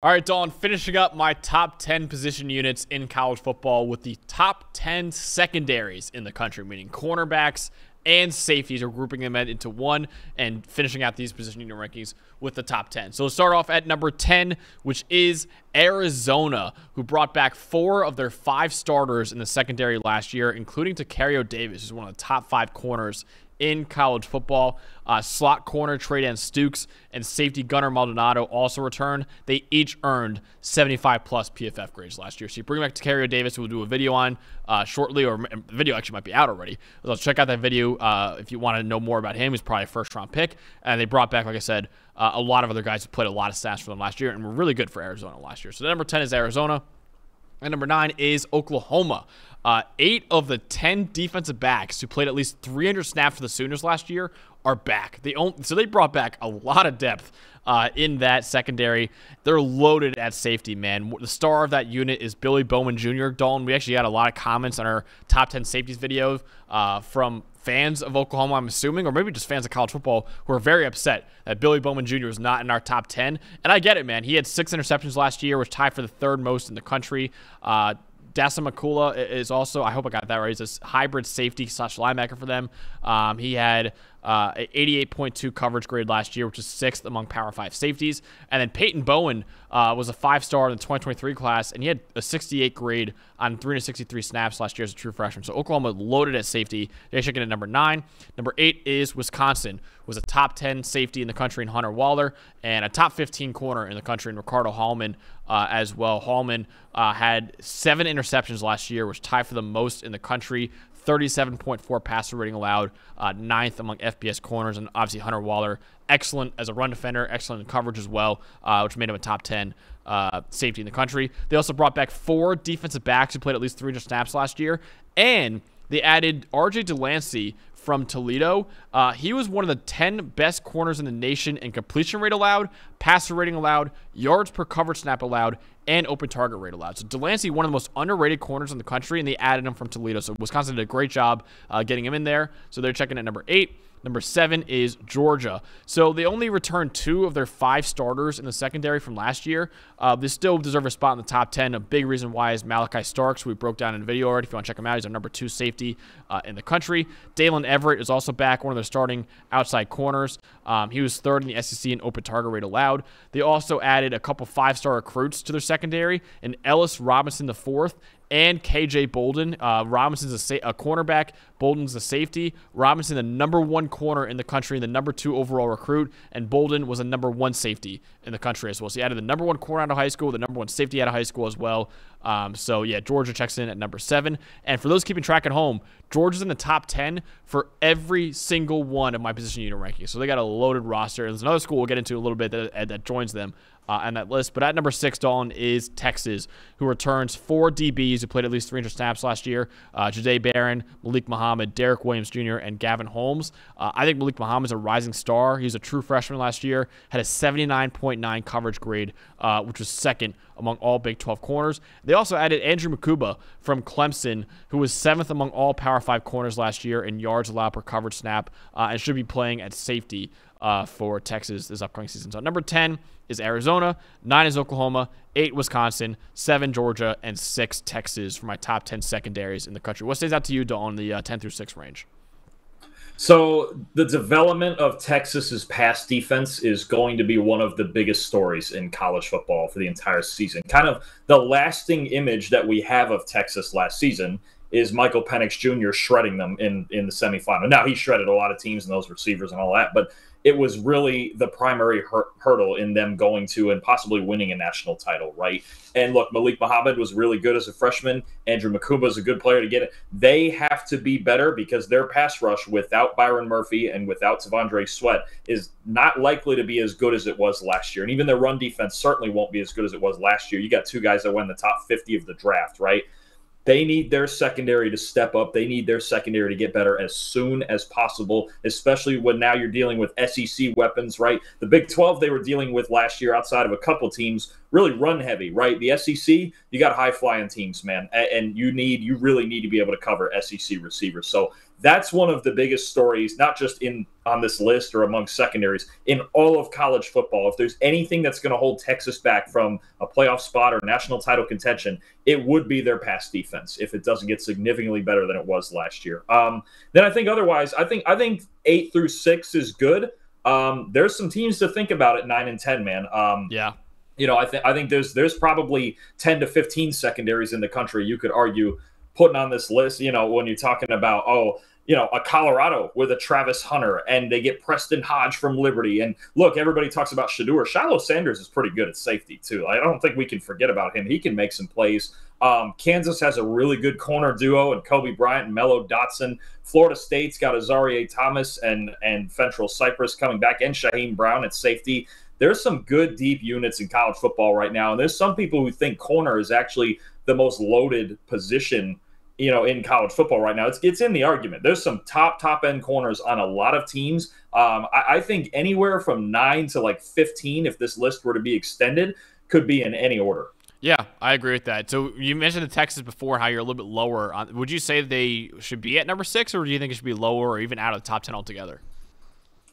All right, Dalton, finishing up my top 10 position units in college football with the top 10 secondaries in the country, meaning cornerbacks and safeties. Are grouping them into one and finishing out these position unit rankings with the top 10. So let's start off at number 10, which is Arizona, who brought back 4 of their 5 starters in the secondary last year, including Tacario Davis, who's one of the top 5 corners in college football. Slot corner Trey Dan Stukes and safety Gunnar Maldonado also returned. They each earned 75-plus PFF grades last year. So you bring back Tacario Davis, who we'll do a video on shortly, or the video actually might be out already. So check out that video if you want to know more about him. He's probably a first-round pick. And they brought back, like I said, a lot of other guys who played a lot of snaps for them last year and were really good for Arizona last year. So number 10 is Arizona. And number 9 is Oklahoma. 8 of the 10 defensive backs who played at least 300 snaps for the Sooners last year are back. So they brought back a lot of depth in that secondary. They're loaded at safety, man. The star of that unit is Billy Bowman Jr. Dalton, we actually got a lot of comments on our top 10 safeties video from fans of Oklahoma, I'm assuming, or maybe just fans of college football, who are very upset that Billy Bowman Jr. is not in our top 10. And I get it, man. He had 6 interceptions last year, which tied for the 3rd most in the country. Dasa Makula is also, I hope I got that right, he's a hybrid safety / linebacker for them. He had an 88.2 coverage grade last year, which is 6th among Power 5 safeties. And then Peyton Bowen was a 5-star in the 2023 class, and he had a 68 grade on 363 snaps last year as a true freshman. So Oklahoma loaded at safety. They're checking at number 9. Number 8 is Wisconsin, was a top 10 safety in the country in Hunter Waller, and a top 15 corner in the country in Ricardo Hallman as well. Hallman had 7 interceptions last year, which tied for the most in the country. 37.4 passer rating allowed, 9th among FBS corners, and obviously Hunter Waller, excellent as a run defender, excellent in coverage as well, which made him a top 10 safety in the country. They also brought back 4 defensive backs who played at least 300 snaps last year, and they added R.J. Delancey from Toledo. He was one of the 10 best corners in the nation in completion rate allowed, passer rating allowed, yards per coverage snap allowed, and open target rate allowed. So Delancey, one of the most underrated corners in the country, and they added him from Toledo. So Wisconsin did a great job getting him in there. So they're checking at number 8. Number 7 is Georgia. So they only returned 2 of their 5 starters in the secondary from last year. They still deserve a spot in the top 10. A big reason why is Malachi Starks, who we broke down in a video already. If you want to check him out, he's our number 2 safety in the country. Dalen Everett is also back, one of their starting outside corners. He was 3rd in the SEC in open target rate allowed. They also added a couple 5-star recruits to their secondary, and Ellis Robinson IV and KJ Bolden. Robinson's a cornerback. Bolden's a safety. Robinson, the number 1 corner in the country, and the number 2 overall recruit. And Bolden was a number 1 safety in the country as well. So he added the number 1 corner out of high school, the number 1 safety out of high school as well. So yeah, Georgia checks in at number 7. And for those keeping track at home, Georgia's in the top 10 for every single one of my position unit rankings. So they got a loaded roster. There's another school we'll get into a little bit that joins them on that list. But at number 6, Dalton, is Texas, who returns 4 DBs who played at least 300 snaps last year. Jahdae Barron, Malik Muhammad, Derek Williams Jr., and Gavin Holmes. I think Malik Muhammad's a rising star. He was a true freshman last year, had a 79.9 coverage grade, which was 2nd among all Big 12 corners. They also added Andrew Makuba from Clemson, who was 7th among all Power 5 corners last year in yards allowed per coverage snap, and should be playing at safety for Texas this upcoming season. So number 10 is Arizona, 9 is Oklahoma, 8 Wisconsin, 7 Georgia, and 6 Texas for my top 10 secondaries in the country. What stays out to you, Dalton, the 10 through 6 range? So the development of Texas's pass defense is going to be one of the biggest stories in college football for the entire season. Kind of the lasting image that we have of Texas last season is Michael Penix Jr. shredding them in the semifinal. Now, he shredded a lot of teams and those receivers and all that, but it was really the primary hurdle in them going to and possibly winning a national title, right? And look, Malik Muhammad was really good as a freshman. Andrew Makuba is a good player to get it. They have to be better because their pass rush without Byron Murphy and without Tavondre Sweat is not likely to be as good as it was last year. And even their run defense certainly won't be as good as it was last year. You got 2 guys that went in the top 50 of the draft, right? They need their secondary to step up. They need their secondary to get better as soon as possible, especially when now you're dealing with SEC weapons, right? The Big 12 they were dealing with last year outside of a couple teams really run heavy, right? The SEC, you got high-flying teams, man, and you really need to be able to cover SEC receivers. So That's one of the biggest stories, not just on this list or among secondaries, in all of college football. If there's anything that's going to hold Texas back from a playoff spot or national title contention, it would be their pass defense if it doesn't get significantly better than it was last year. Then I think otherwise, I think 8 through 6 is good. There's some teams to think about at 9 and 10, man. Yeah. I think there's probably 10 to 15 secondaries in the country you could argue putting on this list. When you're talking about a Colorado with a Travis Hunter, and they get Preston Hodge from Liberty. And look, everybody talks about Shedeur. Shiloh Sanders is pretty good at safety too. I don't think we can forget about him. He can make some plays. Kansas has a really good corner duo and Kobe Bryant and Mello Dotson. Florida State's got Azareye'h Thomas and Fentrell Cypress coming back, and Shaheem Brown at safety. There's some good deep units in college football right now, and there's some people who think corner is actually the most loaded position, in college football right now. It's in the argument. There's some top end corners on a lot of teams. I think anywhere from 9 to 15, if this list were to be extended, could be in any order. Yeah, I agree with that. So you mentioned the Texas before, how you're a little bit lower. Would you say they should be at number 6, or do you think it should be lower or even out of the top 10 altogether?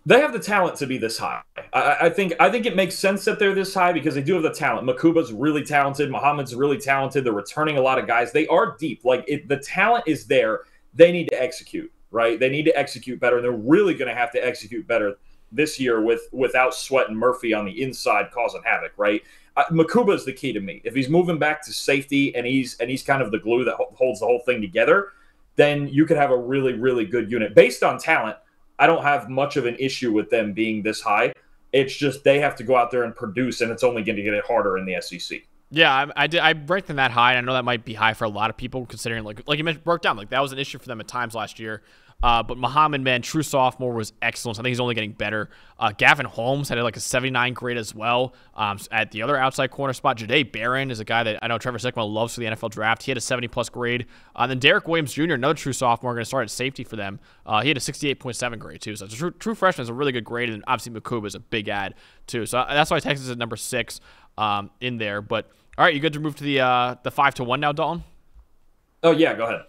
They have the talent to be this high. I think it makes sense that they're this high because they do have the talent. Makuba's really talented. Muhammad's really talented. They're returning a lot of guys. They are deep. The talent is there. They need to execute, right? They need to execute better, and they're really going to have to execute better this year without Sweat and Murphy on the inside causing havoc, right? Makuba is the key to me. If he's moving back to safety and he's kind of the glue that holds the whole thing together, then you could have a really, really good unit. Based on talent, I don't have much of an issue with them being this high. It's just they have to go out there and produce, and it's only going to get it harder in the SEC. Yeah, I ranked them that high. I know that might be high for a lot of people, considering like you mentioned, broke down, that was an issue for them at times last year. But Muhammad, man, true sophomore, was excellent. I think he's only getting better. Gavin Holmes had a 79 grade as well. At the other outside corner spot, Jahdae Barron is a guy that I know Trevor Sickman loves for the NFL draft. He had a 70-plus grade. Then Derek Williams Jr., another true sophomore, going to start at safety for them. He had a 68.7 grade, too. So it's a true freshman is a really good grade, and obviously Makuba is a big add, too. So that's why Texas is at number 6 in there. But, all right, you good to move to the 5-1 now, Dalton? Oh, yeah, go ahead.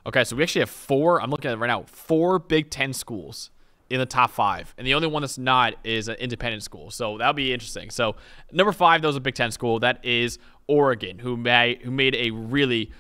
Okay, so we actually have 4, I'm looking at it right now, 4 Big Ten schools in the top 5. And the only one that's not is an independent school. So that'll be interesting. So number 5, though, is a Big Ten school. That is Oregon, who made a really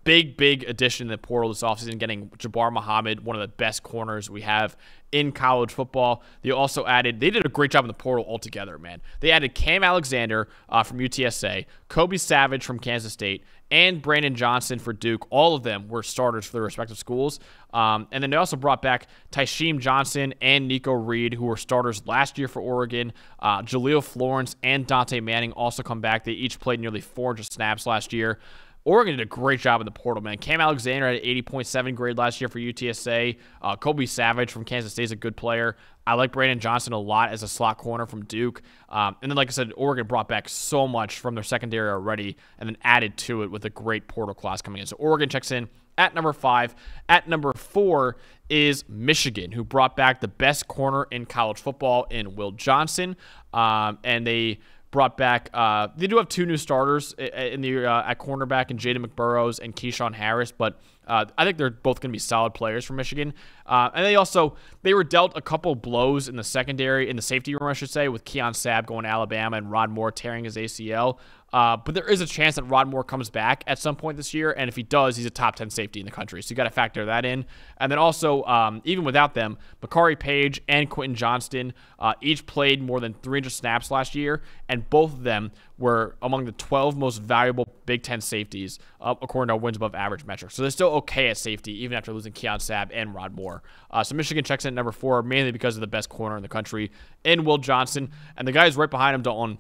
big addition in the portal this offseason, getting Jabbar Muhammad, one of the best corners we have in college football. They did a great job in the portal altogether, man. They added Cam Alexander from UTSA, Kobe Savage from Kansas State, and Brandon Johnson for Duke. All of them were starters for their respective schools. And then they also brought back Tysheem Johnson and Nico Reed, who were starters last year for Oregon. Jaleel Florence and Dante Manning also come back. They each played nearly 400 snaps last year. Oregon did a great job in the portal, man. Cam Alexander had an 80.7 grade last year for UTSA. Kobe Savage from Kansas State is a good player. I like Brandon Johnson a lot as a slot corner from Duke. And then, like I said, Oregon brought back so much from their secondary already and then added to it with a great portal class coming in. So Oregon checks in at number 5. At number 4 is Michigan, who brought back the best corner in college football in Will Johnson. And they brought back, they do have 2 new starters in the at cornerback, in Jaden McBurrows and Keyshawn Harris, but I think they're both going to be solid players for Michigan. And they were dealt a couple blows in the secondary, in the safety room, I should say, with Keon Sabb going to Alabama and Rod Moore tearing his ACL. But there is a chance that Rod Moore comes back at some point this year, and if he does, he's a top 10 safety in the country. So you got to factor that in. And then also, even without them, Bakari Page and Quentin Johnston each played more than 300 snaps last year, and both of them were among the 12 most valuable Big Ten safeties according to our wins above average metric. So they're still okay at safety, even after losing Keon Sabb and Rod Moore. So Michigan checks in at number 4, mainly because of the best corner in the country in Will Johnson. And the guys right behind him, Dalton,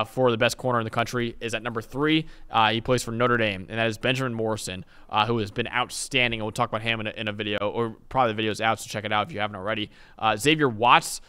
for the best corner in the country is at number 3. He plays for Notre Dame, and that is Benjamin Morrison, who has been outstanding. And we'll talk about him in a video, or probably the video's out, so check it out if you haven't already. Xavier Watts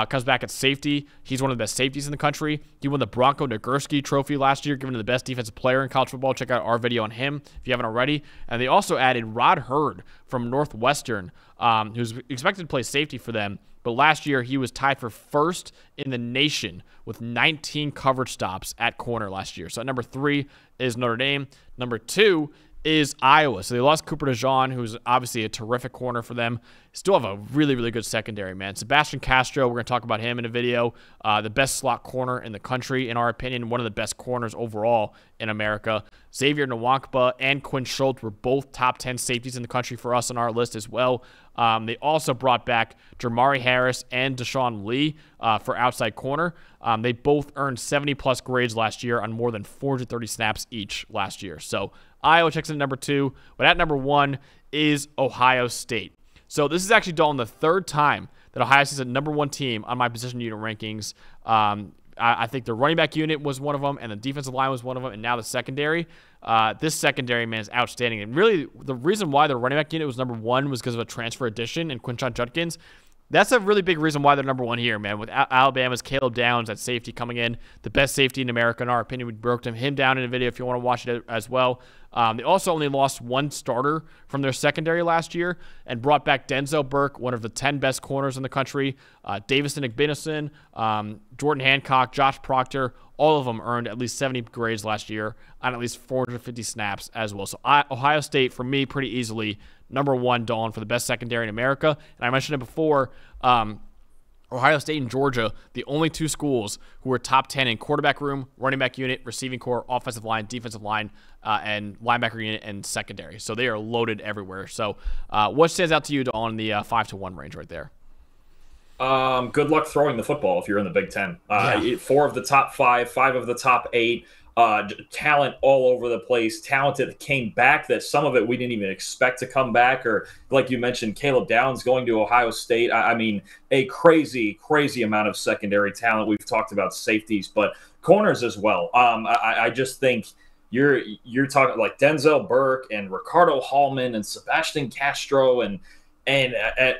comes back at safety. He's one of the best safeties in the country. He won the Bronco Nagurski Trophy last year, given to the best defensive player in college football. Check out our video on him if you haven't already. And they also added Rod Hurd from Northwestern, who's expected to play safety for them. But last year, he was tied for first in the nation with 19 coverage stops at corner last year. So at number 3 is Notre Dame. Number 2 is Iowa. So they lost Cooper DeJean, who's obviously a terrific corner for them. Still have a really, really good secondary, man. Sebastian Castro, we're going to talk about him in a video. The best slot corner in the country, in our opinion. One of the best corners overall in America. Xavier Nwankpa and Quinn Schultz were both top 10 safeties in the country for us on our list as well. They also brought back Jermari Harris and Deshaun Lee for outside corner. They both earned 70-plus grades last year on more than 430 snaps each last year. So Iowa checks in at number 2, but at number 1 is Ohio State. So this is actually, Dalton, the third time that Ohio State's a number 1 team on my position unit rankings. I think the running back unit was one of them, and the defensive line was one of them, and now the secondary. This secondary, man, is outstanding. And really, the reason why the running back unit was number 1 was because of a transfer addition in Quinshon Judkins. That's a really big reason why they're number 1 here, man. With Alabama's Caleb Downs at safety coming in, the best safety in America, in our opinion. We broke him down in a video if you want to watch it as well. They also only lost 1 starter from their secondary last year and brought back Denzel Burke, one of the 10 best corners in the country, Davison Igbinosun, Jordan Hancock, Josh Proctor. All of them earned at least 70 grades last year on at least 450 snaps as well. So Ohio State, for me, pretty easily number 1, Dawn, for the best secondary in America. And I mentioned it before, Ohio State and Georgia, the only 2 schools who were top 10 in quarterback room, running back unit, receiving core, offensive line, defensive line, and linebacker unit and secondary. So they are loaded everywhere. So what stands out to you on the 5-1 range right there? Good luck throwing the football if you're in the Big Ten. Yeah. 4 of the top 5, 5 of the top 8. Talent all over the place, talented that came back, that some of it we didn't even expect to come back, or like you mentioned, Caleb Downs going to Ohio State. I mean, a crazy amount of secondary talent. We've talked about safeties, but corners as well. I just think you're talking like Denzel Burke and Ricardo Hallman and Sebastian Castro and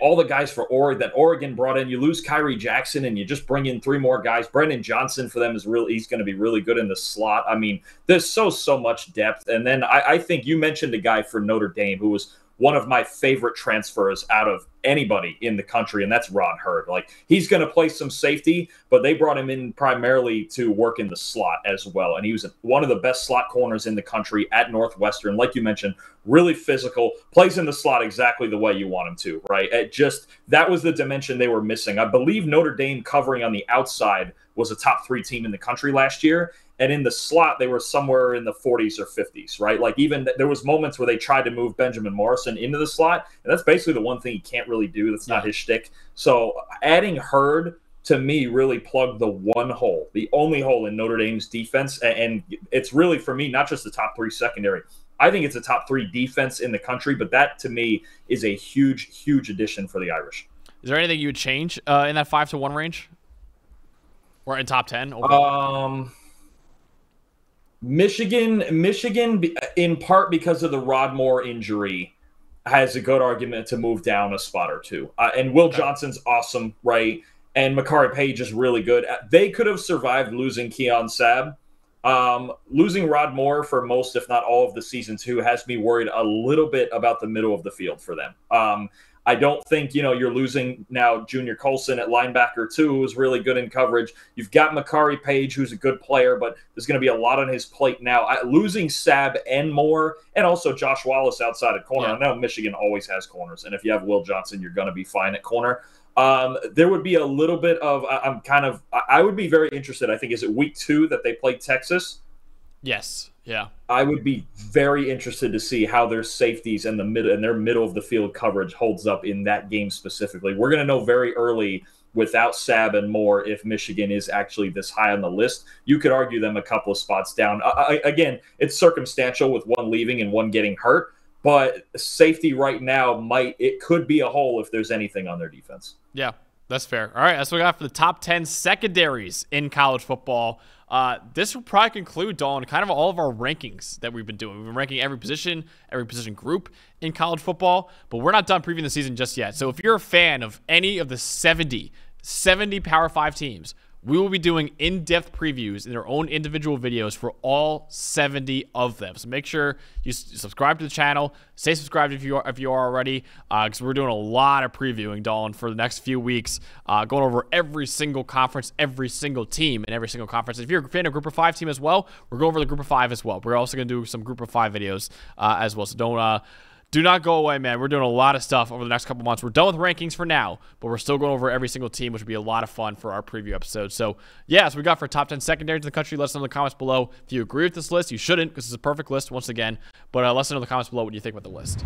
all the guys for Oregon brought in. You lose Kyrie Jackson and you just bring in 3 more guys. Brendan Johnson for them he's going to be really good in the slot. I mean, there's so much depth. And then I think you mentioned a guy for Notre Dame who was one of my favorite transfers out of anybody in the country, and that's Ron Hurd. Like, he's going to play some safety, but they brought him in primarily to work in the slot as well. And he was one of the best slot corners in the country at Northwestern. Like you mentioned, really physical, plays in the slot exactly the way you want him to, right? That was the dimension they were missing. I believe Notre Dame covering on the outside was a top 3 team in the country last year. And in the slot, they were somewhere in the 40s or 50s, right? Like, even there was moments where they tried to move Benjamin Morrison into the slot, and that's basically the one thing he can't really do. That's not his shtick. So adding Hurd, to me, really plugged the only hole in Notre Dame's defense. And it's really, for me, not just the top 3 secondary. I think it's a top 3 defense in the country, but that, to me, is a huge addition for the Irish. Is there anything you would change in that 5-1 range? Or in top 10? Overall? Michigan, in part because of the Rod Moore injury, has a good argument to move down a spot or 2. And Will Johnson's awesome, right? And Makari Page is really good. They could have survived losing Keon Sabb. Losing Rod Moore for most, if not all, of the season 2 has me worried a little bit about the middle of the field for them. I don't think, you're losing now Junior Colson at linebacker too, who's really good in coverage. You've got Makari Page, who's a good player, but there's going to be a lot on his plate now. Losing Sabb and Moore, and also Josh Wallace outside at corner. Yeah. I know Michigan always has corners, and if you have Will Johnson, you're going to be fine at corner. There would be a little bit of I would be very interested. I think, is it week 2 that they play Texas? Yes. Yeah. I would be very interested to see how their safeties and their middle of the field coverage holds up in that game specifically. We're going to know very early without Sabb and Moore if Michigan is actually this high on the list. You could argue them a couple of spots down. Again, it's circumstantial with one leaving and one getting hurt, but safety right now could be a hole if there's anything on their defense. Yeah, that's fair. All right, that's what we got for the top 10 secondaries in college football. This will probably conclude, Dawn, kind of all of our rankings that we've been doing. We've been ranking every position group in college football, but we're not done previewing the season just yet. So if you're a fan of any of the 70 Power 5 teams, we will be doing in-depth previews in their own individual videos for all 70 of them. So make sure you subscribe to the channel. Stay subscribed if you are already, because we're doing a lot of previewing, Dalton, for the next few weeks, going over every single conference, every single team, and every single conference. If you're a fan of Group of 5 team as well, we're going over the Group of 5 as well. We're also going to do some Group of 5 videos as well. So do not go away, man. We're doing a lot of stuff over the next couple months. We're done with rankings for now, but we're still going over every single team, which would be a lot of fun for our preview episode. So, yeah, so we got for top 10 secondaries in the country. Let us know in the comments below if you agree with this list. You shouldn't, because it's a perfect list once again. But let us know in the comments below what you think about the list.